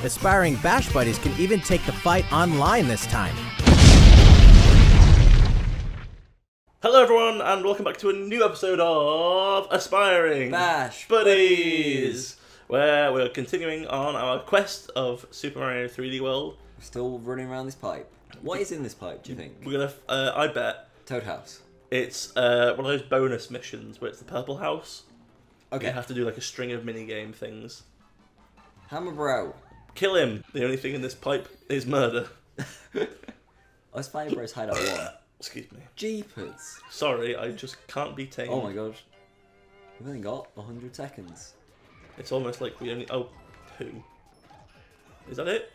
Aspiring Bash Buddies can even take the fight online this time. Hello everyone, and welcome back to a new episode of Aspiring Bash Buddies, where we're continuing on our quest of Super Mario 3D World. We're still running around this pipe. What is in this pipe, do you think? We're gonna, I bet, Toad House. it's one of those bonus missions where it's the purple house. Okay. You have to do like a string of mini-game things. Hammer Bro. Kill him! The only thing in this pipe is murder. Let's find Bro's Hideout 1. Excuse me. Jeepers. Sorry, I just can't be tamed. Oh my god. We've only got 100 seconds. It's almost like we only... Oh, 2. Is that it?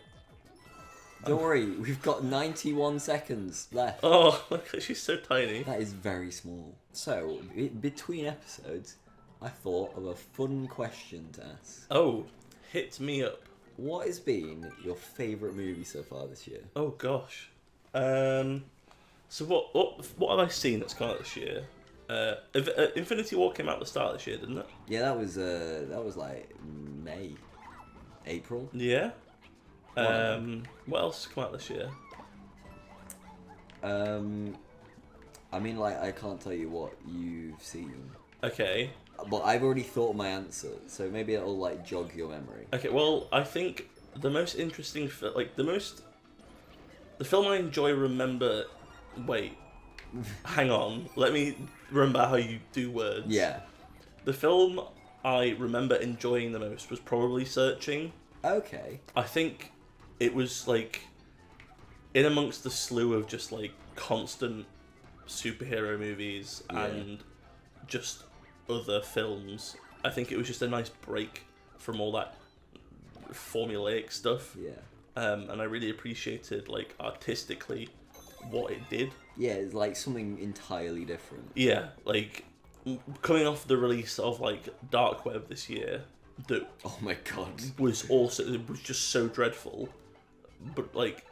Don't worry, we've got 91 seconds left. Oh, look, she's so tiny. That is very small. So, between episodes, I thought of a fun question to ask. Oh, hit me up. What has been your favourite movie so far this year? Oh gosh. So what have I seen that's come out this year? Infinity War came out at the start of this year, didn't it? Yeah, that was like May, April. Yeah. What else come out this year? I mean, like, I can't tell you what you've seen. Okay. But I've already thought of my answer, so maybe it'll, like, jog your memory. Okay, well, I think the most interesting... The film I enjoy remember... Wait. Hang on. Let me remember how you do words. Yeah. The film I remember enjoying the most was probably Searching. Okay. I think it was, like... In amongst the slew of just, like, constant superhero movies and just other films, I think it was just a nice break from all that formulaic stuff. Yeah. And I really appreciated, like, artistically what it did. Yeah, it's like something entirely different. Yeah, like, coming off the release of, like, Dark Web this year, that Oh my god. was also, it was just so dreadful, but, like,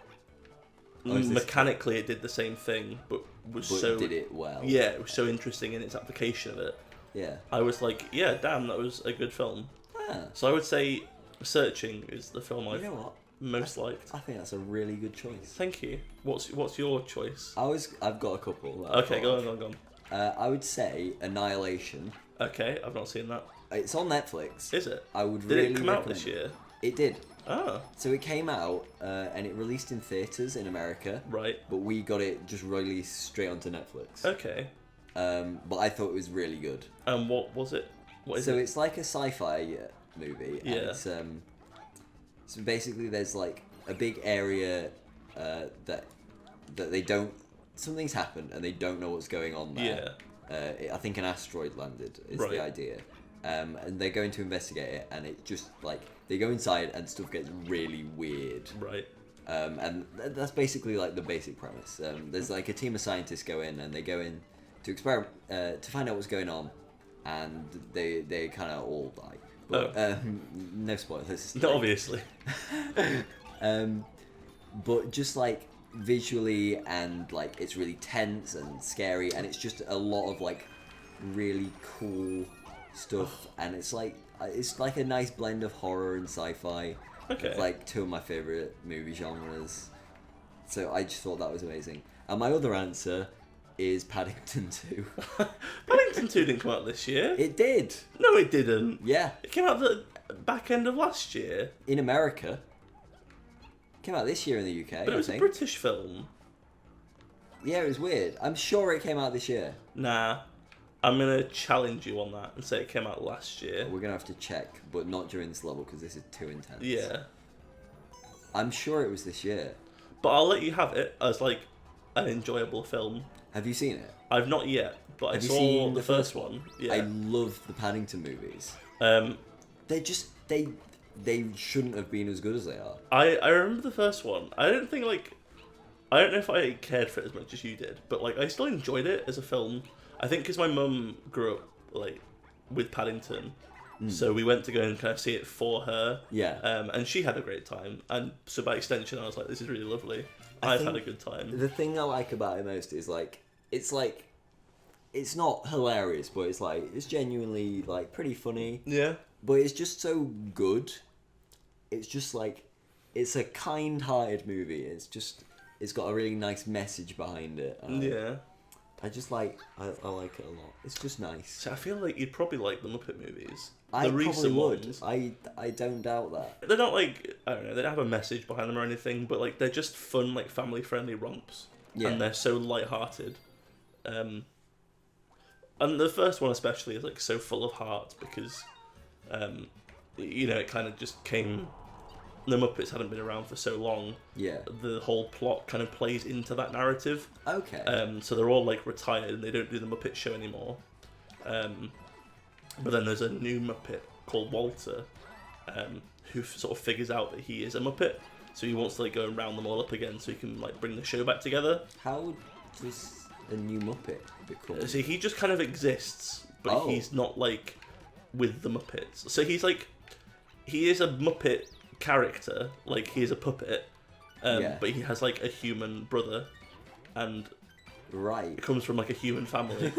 mechanically it did the same thing, but did it well. Yeah, it was so interesting in its application of it. Yeah. I was like, yeah, damn, that was a good film. Ah, So I would say Searching is the film you I've know what? most liked. I think that's a really good choice. Thank you. What's your choice? I've got a couple. Okay, go on. I would say Annihilation. Okay, I've not seen that. It's on Netflix. Is it? I would Did really it come out recommend this year? It did. Ah, So it came out and it released in theatres in America, right. but we got it just released straight onto Netflix. Okay. But I thought it was really good. And what was it? What is So it? it's like a sci-fi movie. And Yeah. it's, so basically, there's like a big area that they don't. Something's happened and they don't know what's going on there. Yeah. I think an asteroid landed is Right. the idea. And they're going to investigate it, and it just like they go inside and stuff gets really weird. Right. And that's basically like the basic premise. There's like a team of scientists go in and they go in to experiment to find out what's going on, and they kind of all die. But no spoilers. No, obviously. But just like visually and like it's really tense and scary, and it's just a lot of like really cool stuff, and it's like a nice blend of horror and sci-fi. Okay. It's like two of my favorite movie genres. So I just thought that was amazing. And my other answer is Paddington 2. Paddington 2 didn't come out this year. It did. No, it didn't. Yeah. It came out the back end of last year. In America. Came out this year in the UK, But it was I a think. British film. Yeah, it was weird. I'm sure it came out this year. Nah. I'm going to challenge you on that and say it came out last year. We're going to have to check, but not during this level because this is too intense. Yeah. I'm sure it was this year. But I'll let you have it as, like, an enjoyable film. Have you seen it? I've not yet, but Have I you saw seen the first one. Yeah. I love the Paddington movies. Um, They shouldn't have been as good as they are. I remember the first one. I don't know if I cared for it as much as you did, but, like, I still enjoyed it as a film. I think because my mum grew up, like, with Paddington, so we went to go and kind of see it for her. Yeah. And she had a great time, and so by extension, I was like, this is really lovely. I've had a good time. The thing I like about it most is it's not hilarious, but it's genuinely like pretty funny. Yeah. But it's just so good. It's just like it's a kind-hearted movie. It's got a really nice message behind it. Yeah. I just like I like it a lot. It's just nice. So I feel like you'd probably like the Muppet movies. I The recent probably would. ones. I don't doubt that. They're not like, I don't know, they don't have a message behind them or anything, but like they're just fun, like family-friendly romps. Yeah. And they're so light-hearted. And the first one especially is like so full of heart because, you know, it kind of just came. The Muppets hadn't been around for so long. Yeah. The whole plot kind of plays into that narrative. Okay. So they're all like retired and they don't do the Muppet show anymore. But then there's a new Muppet called Walter, who sort of figures out that he is a Muppet. So he wants to like go and round them all up again so he can like bring the show back together. How does a new Muppet become? So he just kind of exists, but he's not like with the Muppets. So he is a Muppet character, like he is a puppet, but he has like a human brother, and Right. it comes from like a human family,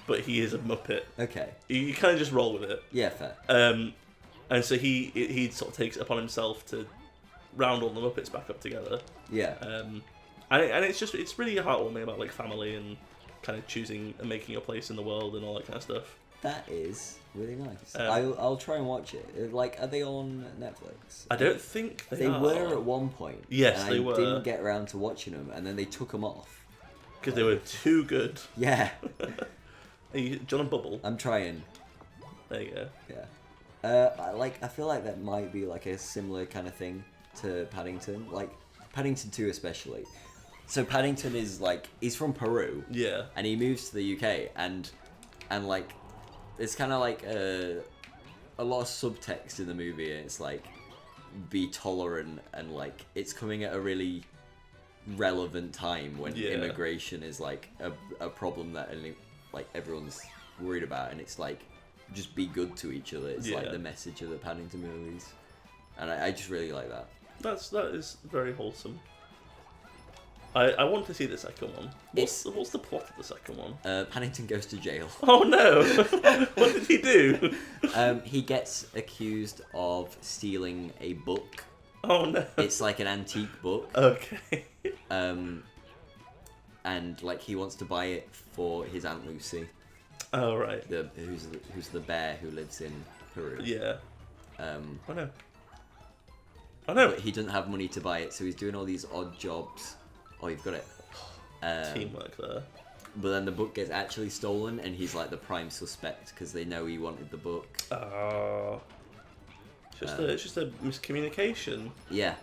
but he is a Muppet. Okay. You kind of just roll with it. Yeah, fair. And so he sort of takes it upon himself to round all the Muppets back up together. Yeah. And it's really heartwarming about like family and kind of choosing and making your place in the world and all that kind of stuff. That is really nice. I'll try and watch it. Like, are they on Netflix? I don't think they are. were at one point. Yes, and they I were. didn't get around to watching them, and then they took them off. Because they were too good. Yeah. Are you John and Bubble? I'm trying. There you go. Yeah. I feel like that might be like a similar kind of thing to Paddington. Like, Paddington 2 especially. So Paddington is like, he's from Peru. Yeah. And he moves to the UK, and like, it's kind of like a lot of subtext in the movie, and it's like, be tolerant, and like, it's coming at a really relevant time when immigration is like a problem that like everyone's worried about, and it's like, just be good to each other. It's like the message of the Paddington movies, and I just really like that. That is very wholesome. I want to see the second one. What's the plot of the second one? Paddington goes to jail. Oh no! What did he do? He gets accused of stealing a book. Oh no! It's like an antique book. Okay. And like he wants to buy it for his Aunt Lucy. Oh right. Who's the bear who lives in Peru. Yeah. I know. But he doesn't have money to buy it, so he's doing all these odd jobs. Oh, you've got it. Teamwork there. But then the book gets actually stolen, and he's like the prime suspect because they know he wanted the book. Oh. It's just a miscommunication. Yeah.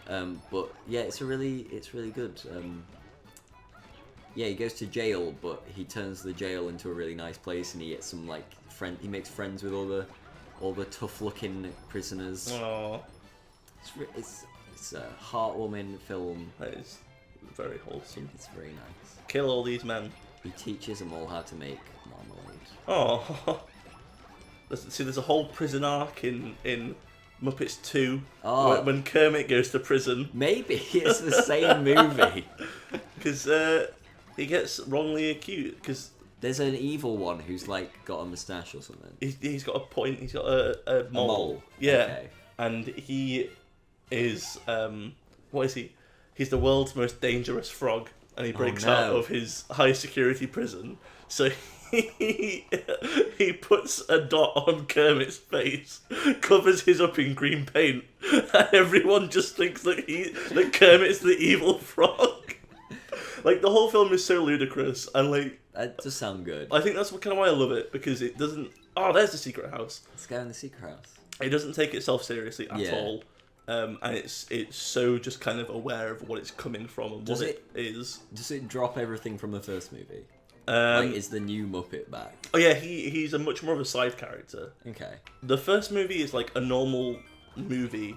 But yeah, it's really good. Yeah, he goes to jail, but he turns the jail into a really nice place, and he gets some like he makes friends with all the tough-looking prisoners. Oh. It's a heartwarming film. That is very wholesome. It's very nice. Kill all these men. He teaches them all how to make marmalade. Oh. There's a whole prison arc in Muppets 2 when Kermit goes to prison. Maybe it's the same movie. Because he gets wrongly accused. Because there's an evil one who's like got a moustache or something. He's got a point. He's got a mole. A mole. Yeah. Okay. And he is what is he? He's the world's most dangerous frog, and he breaks out of his high security prison. So he puts a dot on Kermit's face, covers his up in green paint, and everyone just thinks that Kermit's the evil frog. Like, the whole film is so ludicrous, and like, that does sound good. I think that's kind of why I love it, because it doesn't. Oh, there's the secret house. Let's go in the secret house. It doesn't take itself seriously at all. And it's so just kind of aware of what it's coming from and what it is. Does it drop everything from the first movie? Like, is the new Muppet back? Oh yeah, he's a much more of a side character. Okay. The first movie is like a normal movie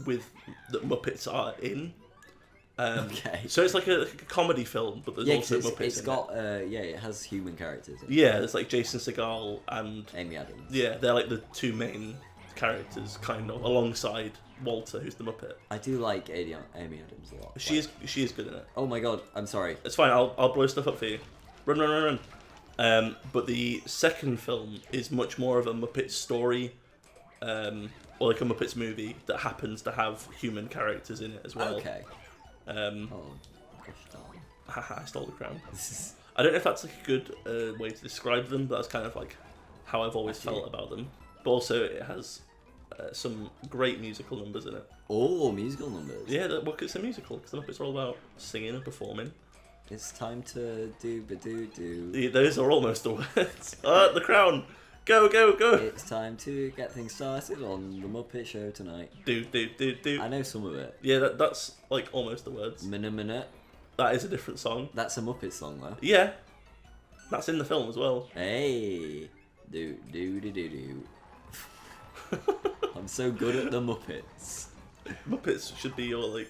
with that Muppets are in. Okay. So it's like a comedy film, but there's also Muppets it's in got, it has human characters in it. Yeah, there's like Jason Segel and Amy Adams. Yeah, they're like the two main characters, kind of, alongside Walter, who's the Muppet. I do like Amy Adams a lot. She is good in it. Oh my god, I'm sorry. It's fine, I'll blow stuff up for you. Run. But the second film is much more of a Muppet story, or like a Muppets movie that happens to have human characters in it as well. Okay. Um, Oh, gosh darn. Haha, I stole the crown. I don't know if that's like a good way to describe them, but that's kind of like how I've always felt about them. But also, it has some great musical numbers in it. Oh, musical numbers. Yeah, well, it's a musical because the Muppets are all about singing and performing. It's time to do. Yeah, those are almost the words. The crown! Go, go, go! It's time to get things started on the Muppet Show tonight. Do. I know some of it. Yeah, that's like almost the words. Minute. That is a different song. That's a Muppet song though. Yeah. That's in the film as well. Hey. Do. I'm so good at the Muppets. Muppets should be your like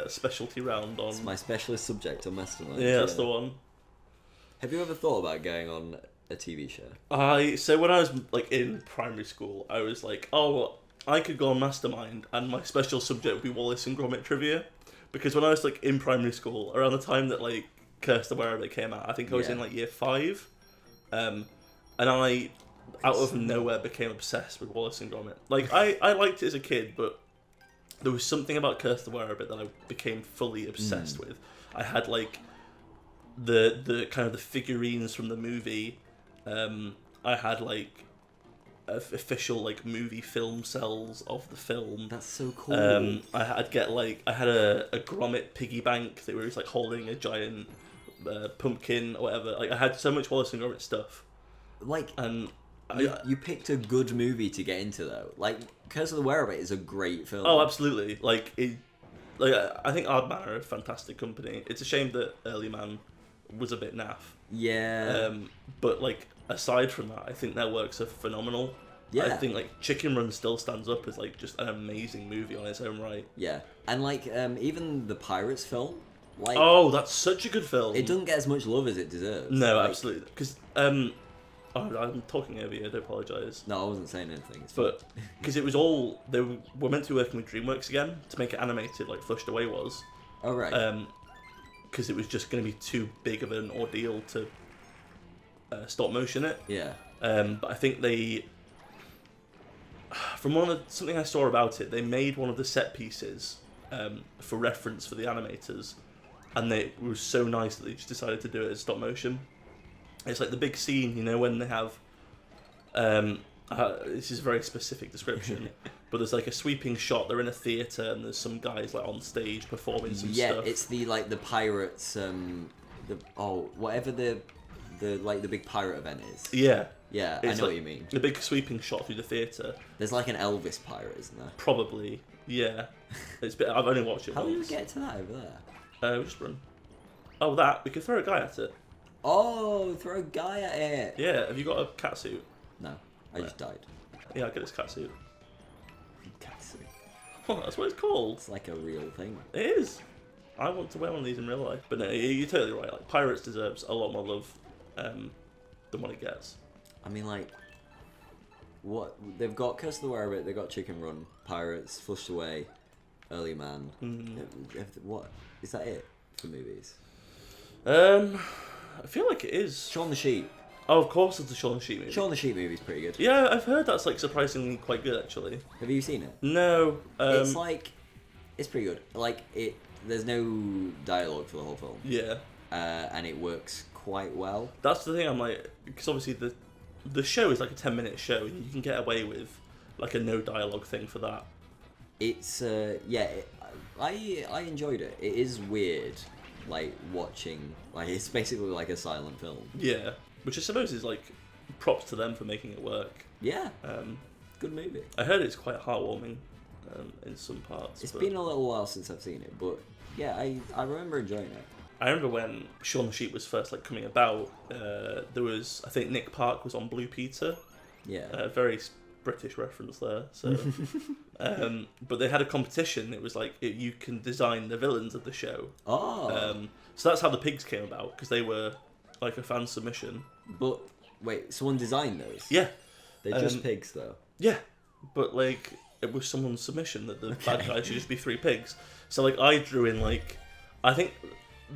specialty round on. It's my specialist subject on Mastermind. Yeah, that's the one. Have you ever thought about going on a TV show? So when I was like in primary school, I was like, oh, I could go on Mastermind, and my special subject would be Wallace and Gromit trivia, because when I was like in primary school, around the time that like Curse the Were-Rabbit came out, I think I was in like year 5, and I out of nowhere became obsessed with Wallace and Gromit. Like I liked it as a kid, but there was something about Curse the Were-Rabbit that I became fully obsessed with. I had like the kind of the figurines from the movie. I had like official like movie film cells of the film. That's so cool. I had a Gromit piggy bank that was like holding a giant pumpkin or whatever. Like I had so much Wallace and Gromit stuff. Like, And you picked a good movie to get into though. Like, Curse of the Were-Rabbit is a great film. Oh, absolutely. Like I think Aardman are a fantastic company. It's a shame that Early Man was a bit naff. Yeah. But like aside from that, I think their works are phenomenal. Yeah. I think like Chicken Run still stands up as like just an amazing movie on its own right. Yeah. And like, even the Pirates film, like, Oh, that's such a good film. it doesn't get as much love as it deserves. No, Like, absolutely. Because I'm talking over you. I do apologise. No, I wasn't saying anything. It's fine. But because it was all they were meant to be working with DreamWorks again to make it animated, like Flushed Away was. Oh right. Because it was just going to be too big of an ordeal to stop motion it. Yeah. But I think they, from something I saw about it, they made one of the set pieces for reference for the animators, and it was so nice that they just decided to do it as stop motion. It's like the big scene, you know, when they have. This is a very specific description, but there's like a sweeping shot. They're in a theater, and there's some guys like on stage performing some Yeah, stuff. it's the pirates. Whatever the big pirate event is. Yeah. Yeah, It's I know like what you mean. The big sweeping shot through the theater. There's like an Elvis pirate, isn't there? Probably, yeah. I've only watched it How once. do we get to that over there? We just run. Oh, that we could throw a guy at it. Oh, throw a guy at it. Yeah. Have you got a cat suit? No, I just died. Yeah, I'll get this cat suit. Catsuit. Oh, that's what it's called. It's like a real thing. It is. I want to wear one of these in real life. But no, you're totally right. Like Pirates deserves a lot more love than what it gets. I mean, like, what they've got Curse of the Were-Rabbit, they've got Chicken Run, Pirates, Flushed Away, Early Man. What is that it for movies? I feel like it is. Shaun the Sheep. Oh, of course, it's a Shaun the Sheep movie. Shaun the Sheep movie's pretty good. Yeah, I've heard that's like surprisingly quite good actually. Have you seen it? No. It's like, it's pretty good. Like there's no dialogue for the whole film. Yeah. And it works quite well. That's the thing. I'm like, because obviously the show is like a 10-minute show, and you can get away with like a no dialogue thing for that. It's I enjoyed it. It is weird, like watching, like it's basically like a silent film. Yeah, which I suppose is like props to them for making it work. Yeah. Good movie. I heard it's quite heartwarming in some parts. It's but been a little while since I've seen it, but yeah, I remember enjoying it. I remember when Shaun the Sheep was first like coming about. There was, I think Nick Park was on Blue Peter. Yeah. Very British reference there. So, but they had a competition. It was like you can design the villains of the show. Oh. So that's how the pigs came about, because they were like a fan submission. But wait, someone designed those? Yeah. They're just pigs, though. Yeah, but like it was someone's submission that the bad guy should just be 3 pigs. So like I drew in like, I think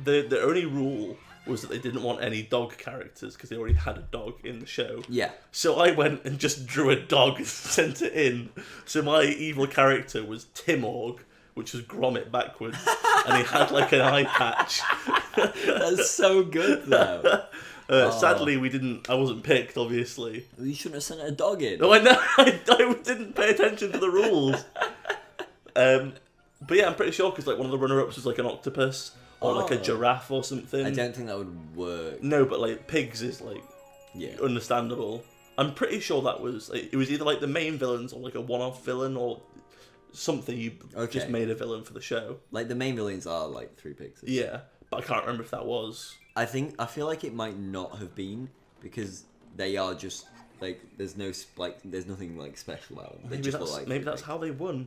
the only rule was that they didn't want any dog characters because they already had a dog in the show. Yeah. So I went and just drew a dog and sent it in. So my evil character was Timorg, which was Gromit backwards, and he had like an eye patch. That's so good though. Sadly, I wasn't picked, obviously. You shouldn't have sent a dog in. Oh, I know. I didn't pay attention to the rules. But yeah, I'm pretty sure because like one of the runner-ups was like an octopus or like a giraffe or something. I don't think that would work. No, but like pigs is like understandable. I'm pretty sure that was it was either like the main villains or like a one-off villain or something you just made a villain for the show. Like the main villains are like 3 pigs. Yeah, but I can't remember if that was. I feel like it might not have been because they are just like there's nothing like special about them. Maybe that's how they won.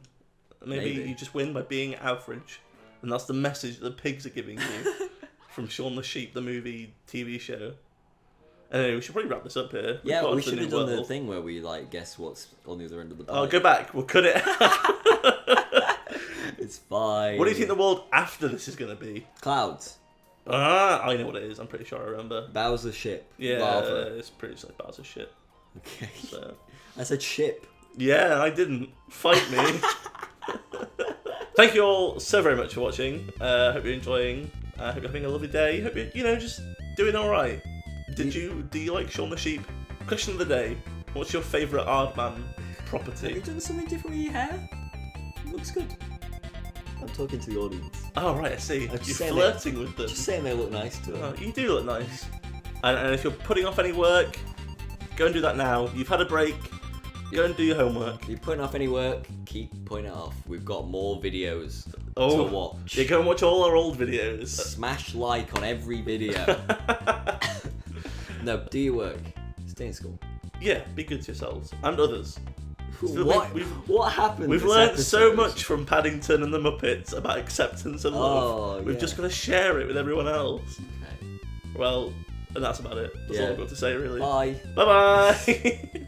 Maybe you just win by being average, and that's the message that the pigs are giving you from Shaun the Sheep, the movie TV show. Anyway, we should probably wrap this up here. Yeah, we should have done the thing where we like guess what's on the other end of the pipe. Oh, go back. We'll cut it. It's fine. What do you think the world after this is going to be? Clouds. I know what it is. I'm pretty sure I remember. Bowser ship. Yeah, Lava. it's pretty like Bowser shit. Okay. So. I said ship. Yeah, I didn't. Fight me. Thank you all so very much for watching. Hope you're enjoying. Hope you're having a lovely day. Hope you're, just doing all right. Do you like Shaun the Sheep? Question of the day: what's your favourite Aardman property? Have you done something different with your hair? It looks good. I'm talking to the audience. Oh right, I see. You're saying flirting with them. Just saying they look nice to them. Oh, you do look nice. And if you're putting off any work, go and do that now. You've had a break. Go and do your homework. If you're putting off any work, keep putting it off. We've got more videos to watch. Yeah, go and watch all our old videos. Smash like on every video. No, do your work. Stay in school. Yeah, be good to yourselves and others. What happened? We've learned so much from Paddington and the Muppets about acceptance and love. We've just got to share it with everyone else. Okay. Well, and that's about it. That's all I've got to say, really. Bye. Bye-bye.